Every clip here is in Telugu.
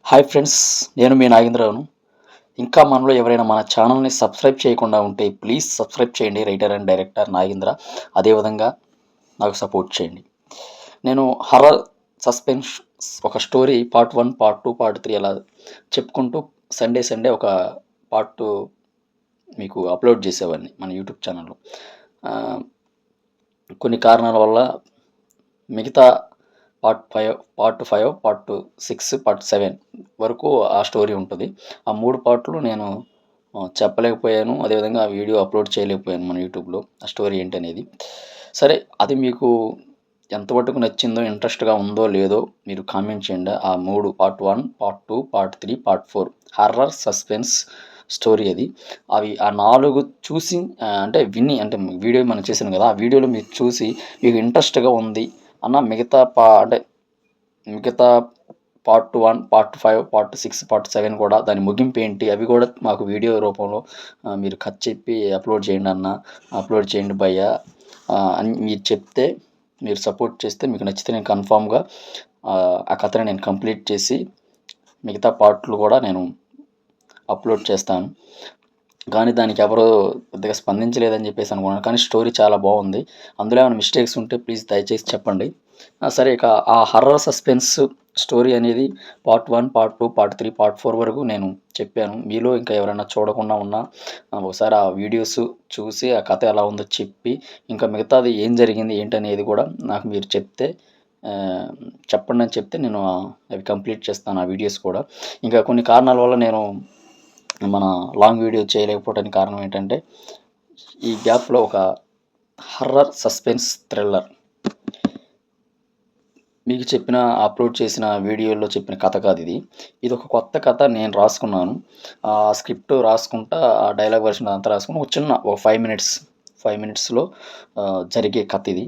హాయ్ ఫ్రెండ్స్, నేను మీ నాగేంద్రరావును. ఇంకా మనలో ఎవరైనా మన ఛానల్‌ని సబ్స్క్రైబ్ చేయకుండా ఉంటే ప్లీజ్ సబ్స్క్రైబ్ చేయండి. Writer and director Nagendra. అదేవిధంగా నాకు సపోర్ట్ చేయండి. నేను హర్రర్, సస్పెన్స్ ఒక స్టోరీ పార్ట్ 1, పార్ట్ 2, పార్ట్ 3 అలా చెప్పుకుంటూ సండే ఒక పార్ట్ 2 మీకు అప్లోడ్ చేసేవాడిని మన యూట్యూబ్ ఛానల్‌లో. ఆహ్, కొన్ని కారణాల వల్ల మిగతా పార్ట్ 5, పార్ట్ 6, పార్ట్ 7 వరకు ఆ స్టోరీ ఉంటది. ఆ 3 పార్ట్‌లు నేను చెప్పలేకపోయాను. అదేవిధంగా ఆ వీడియో అప్‌లోడ్ చేయలేకపోయాను మన యూట్యూబ్‌లో. ఆ స్టోరీ ఏంటనేది. సరే, అది మీకు ఎంతమటుకు నచ్చిందో, ఇంట్రెస్ట్‌గా ఉందో లేదో మీరు కామెంట్ చేయండి. ఆ 3 part 1, part 2, part 3, part 4 horror, suspense story అది. అవి ఆ 4 చూసి అంటే విని అంటే వీడియో మనం చేసాను కదా! ఆ వీడియోలో మీరు చూసి మీకు ఇంట్రెస్ట్‌గా ఉంది అన్న మిగతా పార్ట్ 1, పార్ట్ 5, పార్ట్ 6, పార్ట్ 7 కూడా దాని ముగింపు ఏంటి అవి కూడా మాకు వీడియో రూపంలో మీరు కథ చెప్పి అప్లోడ్ చేయండి అన్న, అప్లోడ్ చేయండి భయ్యా అని మీరు చెప్తే, మీరు సపోర్ట్ చేస్తే మీకు నచ్చితే నేను కన్ఫామ్‌గా ఆ కథని నేను కంప్లీట్ చేసి మిగతా పార్ట్‌లు కూడా నేను అప్లోడ్ చేస్తాను. కానీ దానికి ఎవరు పెద్దగా స్పందించలేదని చెప్పేసి అనుకున్నాను. కానీ స్టోరీ చాలా బాగుంది. అందులో ఏమైనా మిస్టేక్స్ ఉంటే ప్లీజ్ దయచేసి చెప్పండి. సరే, ఇక ఆ హర్రర్ సస్పెన్స్ స్టోరీ అనేది పార్ట్ 1, పార్ట్ 2, పార్ట్ 3, పార్ట్ 4 వరకు నేను చెప్పాను. మీలో ఇంకా ఎవరైనా చూడకుండా ఉన్నా ఒకసారి ఆ వీడియోస్ చూసి ఆ కథ ఎలా ఉందో చెప్పి, ఇంకా మిగతాది ఏం జరిగింది ఏంటనేది కూడా నాకు మీరు చెప్తే ఆహ్, చెప్పండి అని చెప్తే నేను అవి కంప్లీట్ చేస్తాను ఆ వీడియోస్ కూడా. ఇంకా కొన్ని కారణాల వల్ల నేను మన లాంగ్ వీడియో చేయలేకపోవడానికి కారణం ఏంటంటే, ఈ గ్యాప్‌లో ఒక హర్రర్, సస్పెన్స్, థ్రిల్లర్ మీకు చెప్పిన అప్లోడ్ చేసిన వీడియోలో చెప్పిన కథ కాదిది. ఇదొక కొత్త కథ నేను రాసుకున్నాను. స్క్రిప్ట్ రాసుకుంటా, ఆ డైలాగ్ వెర్షన్ అదంతా రాసుకొని ఒక చిన్న 5 మినిట్స్‌లో జరిగే కథ ఇది.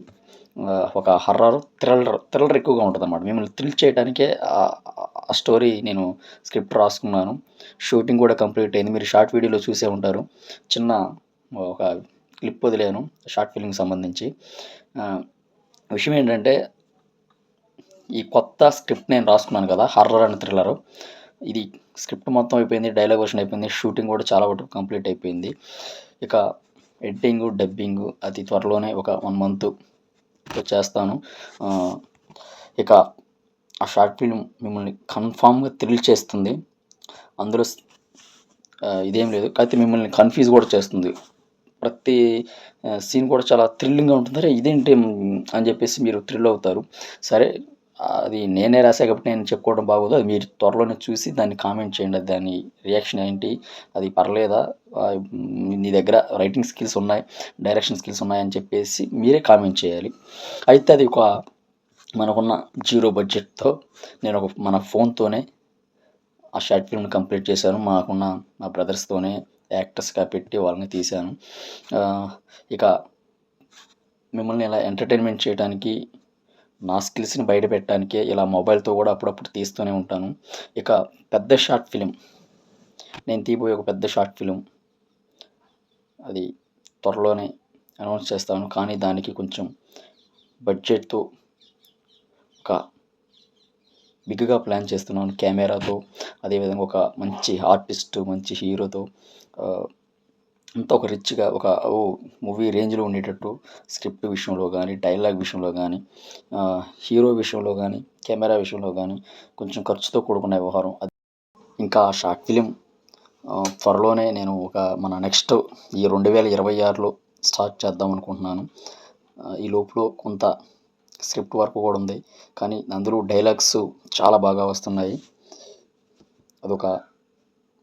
ఒక హర్రర్, థ్రిల్లర్ ఎక్కువగా ఉంటదనమాట. మిమ్మల్ని థ్రిల్ చేయడానికే ఆ స్టోరీ నేను స్క్రిప్ట్ రాసుకున్నాను. షూటింగ్ కూడా కంప్లీట్ అయింది. మీరు షార్ట్ వీడియోలో చూసే ఉంటారు. చిన్న ఒక క్లిప్ వదిలాను షార్ట్ ఫిల్మ్‌కి సంబంధించి. ఆహ్, విషయం ఏంటంటే, ఈ కొత్త స్క్రిప్ట్ నేను రాసుకున్నాను కదా! Horror and thriller. ఇది స్క్రిప్ట్ మొత్తం అయిపోయింది. డైలాగ్ వెర్షన్ అయిపోయింది. షూటింగ్ కూడా చాలా వరకు కంప్లీట్ అయిపోయింది. ఇక ఎడిటింగు, డబ్బింగు అతి త్వరలోనే ఒక 1 మంత్‌లో చేస్తాను. ఆహ్, ఇక ఆ షార్ట్ ఫిల్మ్ మిమ్మల్ని కన్ఫామ్‌గా థ్రిల్ చేస్తుంది. అందులో ఇదేం లేదు. కాకపోతే మిమ్మల్ని కన్‌ఫ్యూజ్ కూడా చేస్తుంది. ప్రతి సీన్ కూడా చాలా థ్రిల్లింగ్‌గా ఉంటుంది. అరే! ఇదేంటి అని చెప్పేసి మీరు థ్రిల్ అవుతారు. సరే, అది నేనే రాసా కాబట్టి నేను చెప్పుకోవడం బాగోదు. అది మీరు త్వరలోనే చూసి దాన్ని కామెంట్ చేయండి. దాని రియాక్షన్ ఏంటి? అది పర్లేదా? నీ దగ్గర రైటింగ్ స్కిల్స్ ఉన్నాయి, డైరెక్షన్ స్కిల్స్ ఉన్నాయని చెప్పేసి మీరే కామెంట్ చేయాలి. అయితే అది మనకున్న జీరో బడ్జెట్‌తో నేను మన ఫోన్‌తోనే ఆ షార్ట్ ఫిల్మ్‌ని కంప్లీట్ చేశాను. మా బ్రదర్స్‌తోనే యాక్టర్స్‌గా పెట్టి వాళ్ళని తీశాను. ఆహ్, ఇక మిమ్మల్ని ఇలా ఎంటర్‌టైన్‌మెంట్ చేయడానికి, నా స్కిల్స్‌ని బయట పెట్టడానికే ఇలా మొబైల్‌తో కూడా అప్పుడప్పుడు తీస్తూనే ఉంటాను. ఇక పెద్ద షార్ట్ ఫిల్మ్, నేను తీయబోయే ఒక పెద్ద షార్ట్ ఫిల్మ్ అది త్వరలోనే అనౌన్స్ చేస్తాను. కానీ దానికి కొంచెం బడ్జెట్‌తో ఒక బిగ్‌గా ప్లాన్ చేస్తున్నాను. కెమెరాతో, అదేవిధంగా ఒక మంచి ఆర్టిస్ట్, మంచి హీరోతో ఆహ్, అంతా ఒక రిచ్‌గా మూవీ రేంజ్‌లో ఉండేటట్టు స్క్రిప్ట్ విషయంలో గానీ, డైలాగ్ విషయంలో గానీ, హీరో విషయంలో గానీ, కెమెరా విషయంలో గానీ కొంచెం ఖర్చుతో కూడుకున్న వ్యవహారం. ఇంకా ఆ షార్ట్ ఫిల్మ్ త్వరలోనే నేను మన నెక్స్ట్ ఈ 2026లో స్టార్ట్ చేద్దాం అనుకుంటున్నాను. ఈ లోపులో కొంత స్క్రిప్ట్ వర్క్ కూడా ఉంది. కానీ అందులో డైలాగ్స్ చాలా బాగా వస్తున్నాయి. అదొక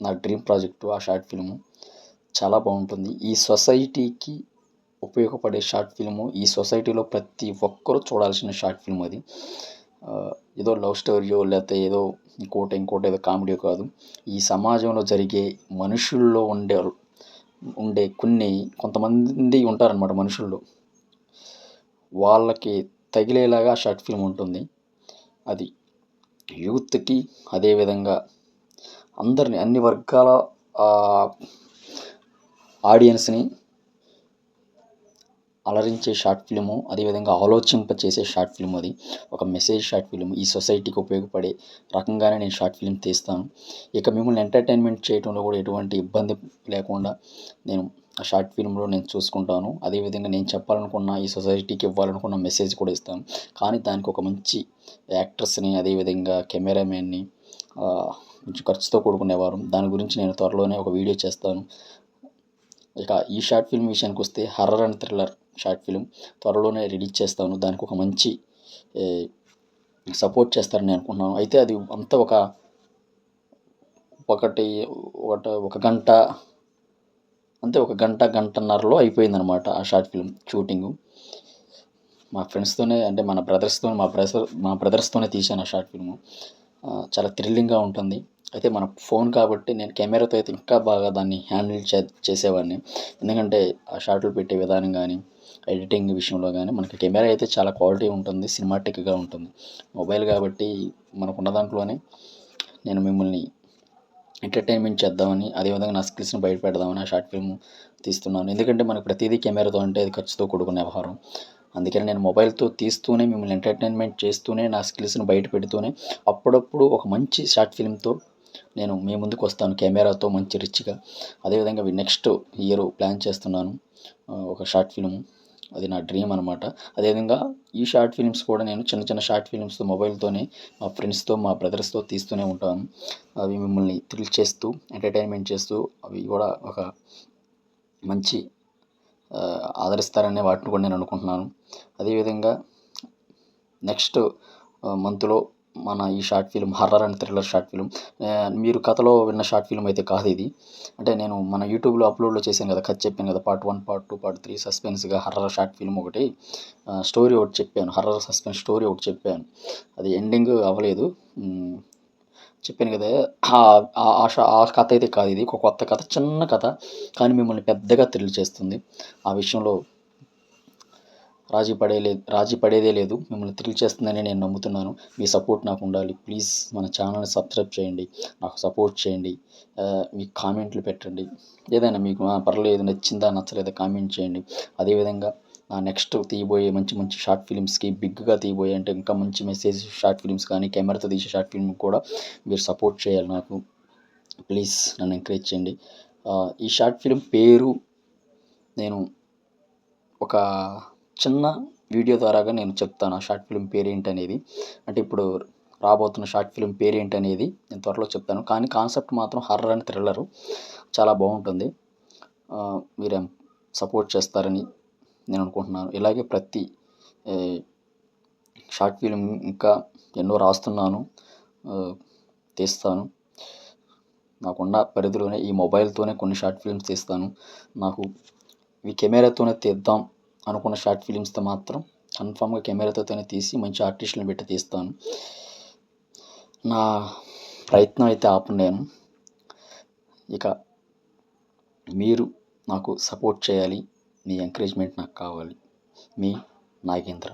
నా డ్రీమ్ ప్రాజెక్టు ఆ షార్ట్ ఫిల్ము. చాలా బాగుంటుంది. ఈ సొసైటీకి ఉపయోగపడే షార్ట్ ఫిల్ము. ఈ సొసైటీలో ప్రతి ఒక్కరు చూడాల్సిన షార్ట్ ఫిల్మ్ అది. ఏదో లవ్ స్టోరీయో లేకపోతే ఏదో ఇంకోటి ఏదో కామెడీయో కాదు. ఈ సమాజంలో జరిగే మనుషుల్లో ఉండే కొంతమంది ఉంటారనమాట మనుషుల్లో. వాళ్ళకి తగిలేలాగా షార్ట్ ఫిల్మ్ ఉంటుంది. అది యూత్‌కి, అదేవిధంగా అందరిని, అన్ని వర్గాల ఆడియన్స్‌ని అలరించే షార్ట్ ఫిల్ము, అదేవిధంగా ఆలోచింపచేసే షార్ట్ ఫిల్మ్ అది. ఒక మెసేజ్ షార్ట్ ఫిల్మ్. ఈ సొసైటీకి ఉపయోగపడే రకంగానే నేను షార్ట్ ఫిల్మ్ తీస్తాను. ఇక మిమ్మల్ని ఎంటర్‌టైన్‌మెంట్ చేయటంలో కూడా ఎటువంటి ఇబ్బంది లేకుండా నేను ఆ షార్ట్ ఫిల్మ్‌లో నేను చూసుకుంటాను. అదేవిధంగా నేను చెప్పాలనుకున్న ఈ సొసైటీకి ఇవ్వాలనుకున్న మెసేజ్ కూడా ఇస్తాను. కానీ దానికి ఒక మంచి యాక్టర్స్‌ని, అదేవిధంగా కెమెరామెన్‌ని కొంచెం ఖర్చుతో కూడుకునే వ్యవహారం. దాని గురించి నేను త్వరలోనే ఒక వీడియో చేస్తాను. ఇక ఈ షార్ట్ ఫిల్మ్ విషయానికొస్తే horror and thriller short film త్వరలోనే రిలీజ్ చేస్తాను. దానికి ఒక మంచి సపోర్ట్ చేస్తారని అనుకుంటున్నాను. అయితే అది అంతా ఒకటి ఒక గంట, అంతే ఒక గంట, గంటన్నరలో అయిపోయిందనమాట ఆ షార్ట్ ఫిల్మ్ షూటింగు. మా ఫ్రెండ్స్‌తోనే, అంటే మా బ్రదర్స్‌తోనే తీశాను ఆ షార్ట్ ఫిల్ము. చాలా థ్రిల్లింగ్‌గా ఉంటుంది. అయితే మన ఫోన్ కాబట్టి నేను కెమెరాతో అయితే ఇంకా బాగా దాన్ని హ్యాండిల్ చేసేవాడిని. ఎందుకంటే ఆ షార్ట్‌లు పెట్టే విధానం గానీ, ఎడిటింగ్ విషయంలో గానీ మనకి కెమెరా అయితే చాలా క్వాలిటీ ఉంటుంది. సినిమాటిక్‌గా ఉంటుంది. మొబైల్ కాబట్టి మనకున్న దాంట్లోనే నేను మిమ్మల్ని ఎంటర్‌టైన్‌మెంట్ చేద్దామని, అదేవిధంగా నా స్కిల్స్‌ని బయట పెడదామని ఆ షార్ట్ ఫిల్మ్ తీస్తున్నాను. ఎందుకంటే మనకు ప్రతీదీ కెమెరాతో అంటే అది ఖర్చుతో కూడుకున్న వ్యవహారం. అందుకని నేను మొబైల్‌తో తీస్తూనే, మిమ్మల్ని ఎంటర్‌టైన్‌మెంట్ చేస్తూనే, నా స్కిల్స్‌ని బయట పెడుతూనే, అప్పుడప్పుడు ఒక మంచి షార్ట్ ఫిల్మ్‌తో నేను మీ ముందుకు వస్తాను కెమెరాతో మంచి రిచ్‌గా. అదేవిధంగా నెక్స్ట్ ఇయర్ ప్లాన్ చేస్తున్నాను ఒక షార్ట్ ఫిల్మ్. అది నా డ్రీమ్ అనమాట. అదేవిధంగా ఈ షార్ట్ ఫిల్మ్స్ కూడా నేను చిన్న చిన్న షార్ట్ ఫిల్మ్స్‌తో మొబైల్‌తోనే మా ఫ్రెండ్స్‌తో, మా బ్రదర్స్‌తో తీస్తూనే ఉంటాను. అవి మిమ్మల్ని థ్రిల్ చేస్తూ, ఎంటర్‌టైన్‌మెంట్ చేస్తూ, అవి కూడా ఒక మంచి ఆదరిస్తారనే వాటిని కూడా నేను అనుకుంటున్నాను. అదేవిధంగా నెక్స్ట్ మంత్లో మన ఈ short film horror and thriller short film, మీరు కథలో విన్న షార్ట్ ఫిల్మ్ అయితే కాదు ఇది. అంటే నేను మన యూట్యూబ్‌లో అప్లోడ్‌లో చేశాను కదా! కథ చెప్పాను కదా! పార్ట్ 1, పార్ట్ 2, పార్ట్ 3 సస్పెన్స్‌గా హర్రర్ షార్ట్ ఫిల్మ్ ఒకటి, స్టోరీ ఒకటి చెప్పాను. హర్రర్ సస్పెన్స్ స్టోరీ ఒకటి చెప్పాను. అది ఎండింగ్ అవ్వలేదు. చెప్పాను కదా! ఆ కథ అయితే కాదు ఇది. ఒక కొత్త కథ, చిన్న కథ, కానీ మిమ్మల్ని పెద్దగా థ్రిల్ చేస్తుంది. ఆ విషయంలో రాజీ పడేదే లేదు. మిమ్మల్ని థ్రిల్ చేస్తుందని నేను నమ్ముతున్నాను. మీ సపోర్ట్ నాకు ఉండాలి. ప్లీజ్ మన ఛానల్‌ని సబ్స్క్రైబ్ చేయండి. నాకు సపోర్ట్ చేయండి. మీ కామెంట్లు పెట్టండి. ఏదైనా మీకు పర్లేదు, నచ్చిందా, నచ్చలేదా కామెంట్ చేయండి. అదేవిధంగా నా నెక్స్ట్ తీయబోయే మంచి మంచి షార్ట్ ఫిల్మ్స్‌కి, బిగ్‌గా తీయబోయే అంటే ఇంకా మంచి మెసేజ్ షార్ట్ ఫిల్మ్స్ కానీ, కెమెరాతో తీసే షార్ట్ ఫిల్మ్ కూడా మీరు సపోర్ట్ చేయాలి నాకు. ప్లీజ్ నన్ను ఎంకరేజ్ చేయండి. ఈ షార్ట్ ఫిల్మ్ పేరు నేను ఒక చిన్న వీడియో ద్వారాగా నేను చెప్తాను. ఆ షార్ట్ ఫిల్మ్ పేరేంటనేది. అంటే ఇప్పుడు రాబోతున్న షార్ట్ ఫిల్మ్ పేరేంటనేది నేను త్వరలో చెప్తాను. కానీ కాన్సెప్ట్ మాత్రం హర్రర్ అండ్ థ్రిల్లరు. చాలా బాగుంటుంది. మీరు సపోర్ట్ చేస్తారని నేను అనుకుంటున్నాను. ఇలాగే ప్రతి షార్ట్ ఫిల్మ్ ఇంకా ఎన్నో రాస్తున్నాను, తీస్తాను. నాకున్న పరిధిలోనే ఈ మొబైల్‌తోనే కొన్ని షార్ట్ ఫిల్మ్స్ తీస్తాను. నాకు ఇవి కెమెరాతోనే తీద్దాం అనుకున్న షార్ట్ ఫిల్మ్స్‌తో మాత్రం కన్ఫామ్‌గా కెమెరాతోనే తీసి మంచి ఆర్టిస్టులను పెట్టి తీస్తాను. నా ప్రయత్నం అయితే ఆపను నేను. ఇక మీరు నాకు సపోర్ట్ చేయాలి. మీ ఎంకరేజ్‌మెంట్ నాకు కావాలి. మీ నాగేంద్ర.